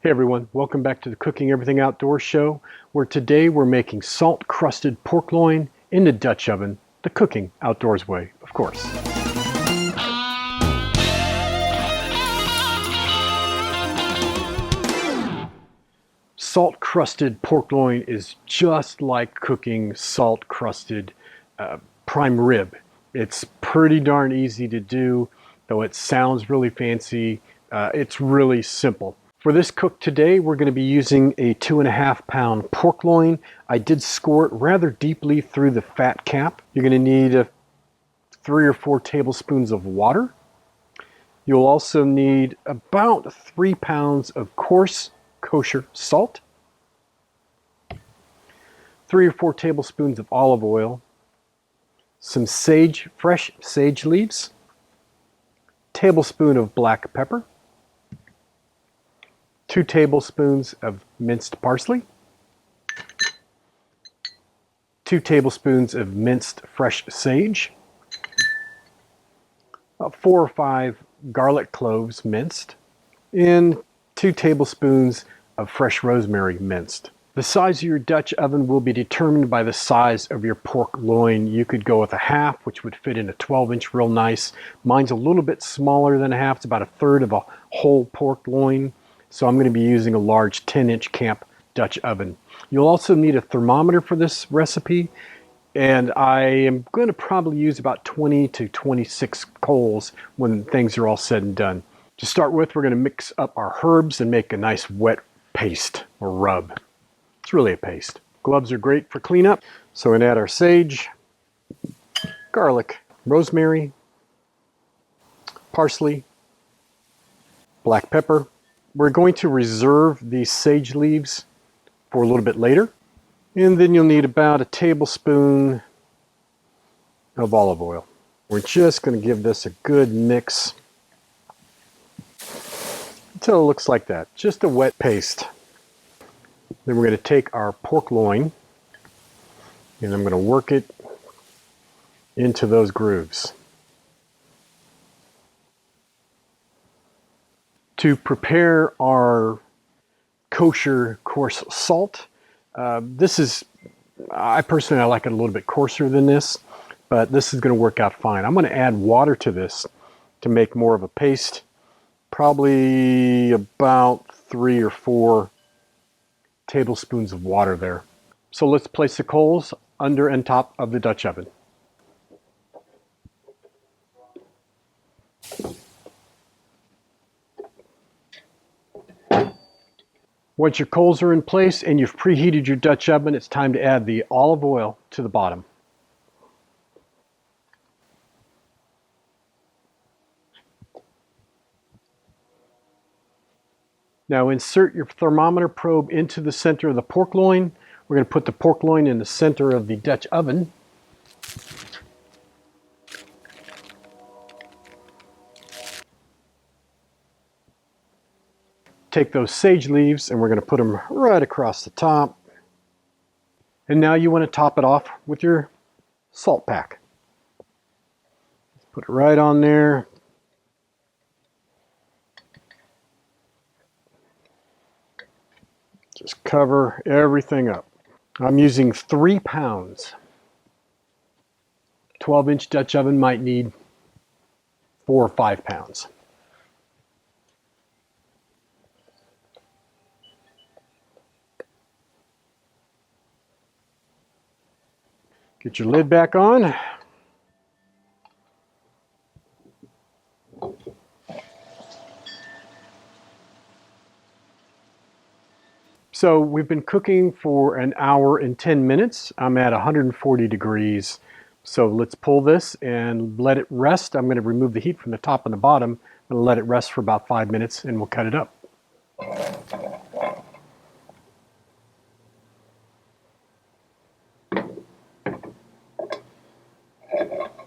Hey everyone, welcome back to the Cooking Everything Outdoors show, where today we're making salt-crusted pork loin in the Dutch oven, the cooking outdoors way, of course. Salt-crusted pork loin is just like cooking salt-crusted prime rib. It's pretty darn easy to do, though it sounds really fancy. It's really simple. For this cook today, we're going to be using a 2.5 pound pork loin. I did score it rather deeply through the fat cap. You're going to need 3 or 4 tablespoons of water. You'll also need about 3 pounds of coarse kosher salt, 3 or 4 tablespoons of olive oil, some sage, fresh sage leaves, tablespoon of black pepper, 2 tablespoons of minced parsley, 2 tablespoons of minced fresh sage, 4 or 5 garlic cloves minced, and 2 tablespoons of fresh rosemary minced. The size of your Dutch oven will be determined by the size of your pork loin. You could go with a half, which would fit in a 12-inch real nice. Mine's a little bit smaller than a half. It's about 1/3 of a whole pork loin. So I'm going to be using a large 10-inch camp Dutch oven. You'll also need a thermometer for this recipe, and I am going to probably use about 20 to 26 coals when things are all said and done. To start with, we're going to mix up our herbs and make a nice wet paste or rub. It's really a paste. Gloves are great for cleanup. So we're going to add our sage, garlic, rosemary, parsley, black pepper. We're going to reserve these sage leaves for a little bit later. And then you'll need about a tablespoon of olive oil. We're just going to give this a good mix until it looks like that. Just a wet paste. Then we're going to take our pork loin and I'm going to work it into those grooves. To prepare our kosher coarse salt, I personally like it a little bit coarser than this, but this is going to work out fine. I'm going to add water to this to make more of a paste, probably about 3 or 4 tablespoons of water there. So let's place the coals under and top of the Dutch oven. Once your coals are in place and you've preheated your Dutch oven, it's time to add the olive oil to the bottom. Now insert your thermometer probe into the center of the pork loin. We're going to put the pork loin in the center of the Dutch oven. Take those sage leaves and we're going to put them right across the top. And now you want to top it off with your salt pack. Put it right on there. Just cover everything up. I'm using 3 pounds. 12-inch Dutch oven might need 4 or 5 pounds. Get your lid back on. So we've been cooking for 1 hour and 10 minutes. I'm at 140 degrees. So let's pull this and let it rest. I'm going to remove the heat from the top and the bottom and let it rest for about 5 minutes and we'll cut it up.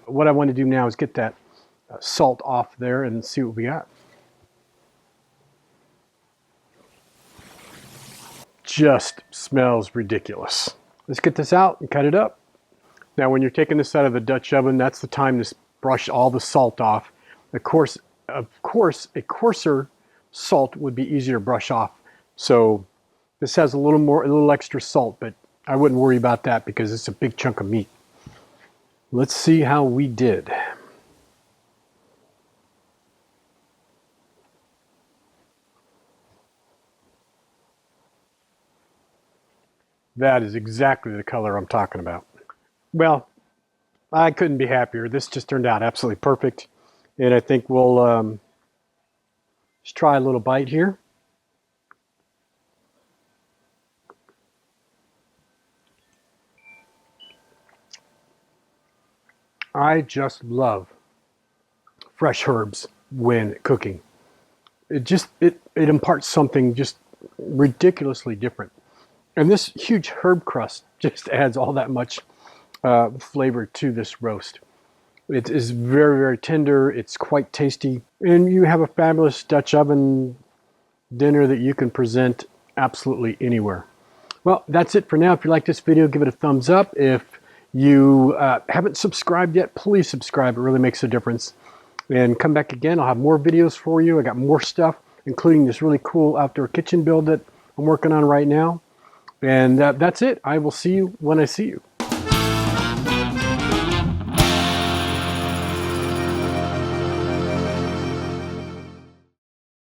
What I want to do now is get that salt off there and see what we got. Just smells ridiculous. Let's get this out and cut it up. Now when you're taking this out of the Dutch oven, that's the time to brush all the salt off. Of course, a coarser salt would be easier to brush off So this has a little extra salt, but I wouldn't worry about that because it's a big chunk of meat. Let's see how we did. That is exactly the color I'm talking about. Well, I couldn't be happier. This just turned out absolutely perfect. And I think we'll just try a little bite here. I just love fresh herbs when cooking. It imparts something just ridiculously different. And this huge herb crust just adds all that much flavor to this roast. It is very, very tender. It's quite tasty. And you have a fabulous Dutch oven dinner that you can present absolutely anywhere. Well, that's it for now. If you like this video, give it a thumbs up. If you haven't subscribed yet, please subscribe. It really makes a difference. And come back again. I'll have more videos for you. I got more stuff, including this really cool outdoor kitchen build that I'm working on right now. And that's it. I will see you when I see you.